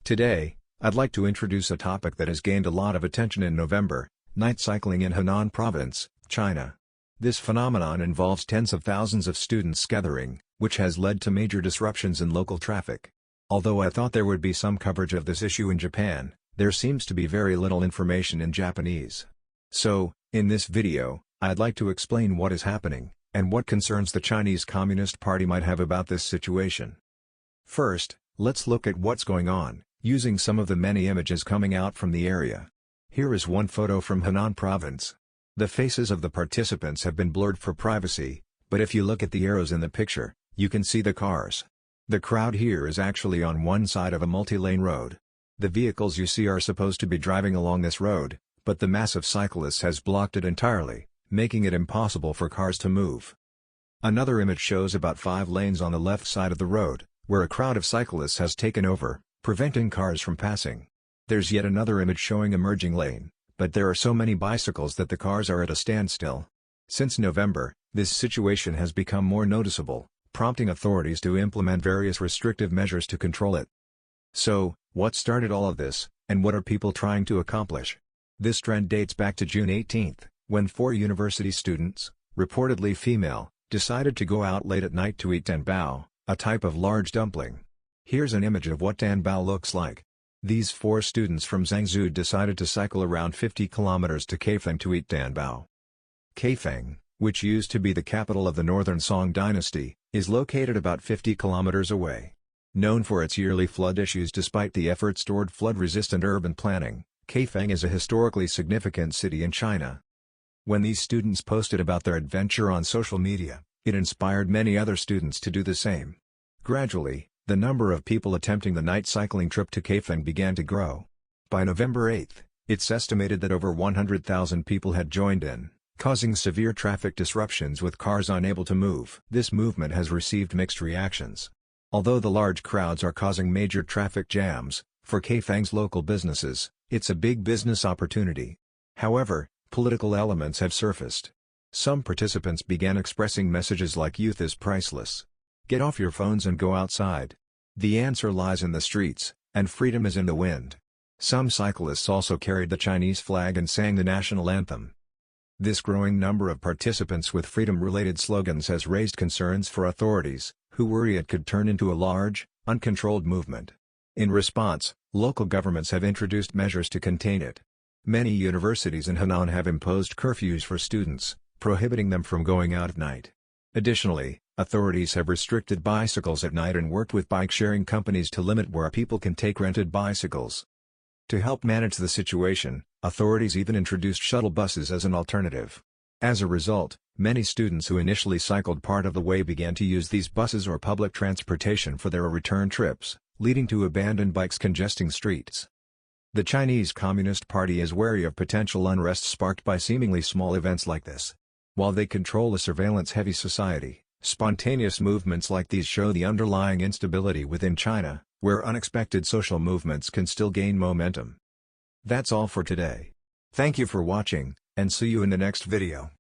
Today, I'd like to introduce a topic that has gained a lot of attention in November: night cycling in Henan Province, China. This phenomenon involves tens of thousands of students gathering, which has led to major disruptions in local traffic. Although I thought there would be some coverage of this issue in Japan, there seems to be very little information in Japanese. So, in this video, I'd like to explain what is happening, and what concerns the Chinese Communist Party might have about this situation. First, let's look at what's going on, using some of the many images coming out from the area. Here is one photo from Henan Province. The faces of the participants have been blurred for privacy, but if you look at the arrows in the picture, you can see the cars. The crowd here is actually on one side of a multi-lane road. The vehicles you see are supposed to be driving along this road, but the mass of cyclists has blocked it entirely, making it impossible for cars to move. Another image shows about 5 lanes on the left side of the road, where a crowd of cyclists has taken over, preventing cars from passing. There's yet another image showing a merging lane, but there are so many bicycles that the cars are at a standstill. Since November, this situation has become more noticeable, prompting authorities to implement various restrictive measures to control it. So, what started all of this, and what are people trying to accomplish? This trend dates back to June 18, when 4 university students, reportedly female, decided to go out late at night to eat danbao, a type of large dumpling. Here's an image of what danbao looks like. These 4 students from Zhengzhou decided to cycle around 50 kilometers to Kaifeng to eat danbao. Kaifeng, which used to be the capital of the Northern Song dynasty, is located about 50 kilometers away. Known for its yearly flood issues despite the efforts toward flood-resistant urban planning, Kaifeng is a historically significant city in China. When these students posted about their adventure on social media, it inspired many other students to do the same. Gradually, the number of people attempting the night cycling trip to Kaifeng began to grow. By November 8, it's estimated that over 100,000 people had joined in, causing severe traffic disruptions with cars unable to move. This movement has received mixed reactions. Although the large crowds are causing major traffic jams, for Kaifeng's local businesses, it's a big business opportunity. However, political elements have surfaced. Some participants began expressing messages like "Youth is priceless. Get off your phones and go outside. The answer lies in the streets, and freedom is in the wind." Some cyclists also carried the Chinese flag and sang the national anthem. This growing number of participants with freedom-related slogans has raised concerns for authorities, who worry it could turn into a large, uncontrolled movement. In response, local governments have introduced measures to contain it. Many universities in Henan have imposed curfews for students, prohibiting them from going out at night. Additionally, authorities have restricted bicycles at night and worked with bike-sharing companies to limit where people can take rented bicycles. To help manage the situation, authorities even introduced shuttle buses as an alternative. As a result, many students who initially cycled part of the way began to use these buses or public transportation for their return trips, leading to abandoned bikes congesting streets. The Chinese Communist Party is wary of potential unrest sparked by seemingly small events like this. While they control a surveillance-heavy society, spontaneous movements like these show the underlying instability within China, where unexpected social movements can still gain momentum. That's all for today. Thank you for watching, and see you in the next video.